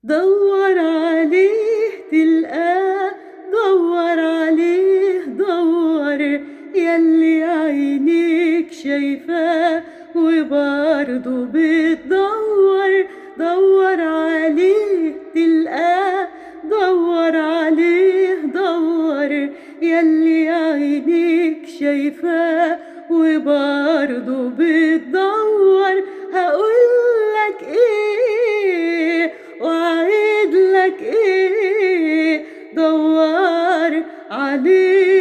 دور عليه تلقاه، دور عليه دور، ياللي عينيك شايفاه وبرضه بتدور. دور عليه تلقاه، دور عليه دور، ياللي عينيك شايفاه وبرضه بتدور. هقولك ايه وأعيدلك ايه، دور عليه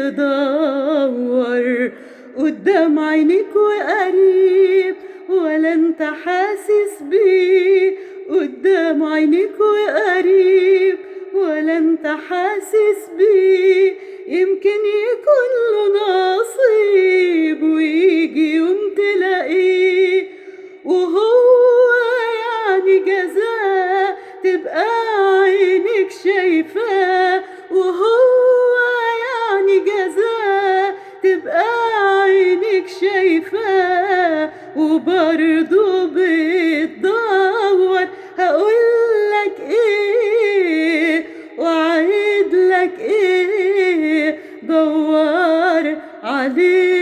دور. قدام عينيك وقريب ولا انت حاسس بيه، قدام عينيك وقريب ولا انت حاسس بيه. يمكن يكون له نصيب ويجي يوم تلاقيه، وهو يعني جزاه تبقى عينك شايفاه، وهو يعني جزاه تبقى عينك شايفاه وبرضه بتدور. هقولك ايه وأعيدلك ايه، دور عليه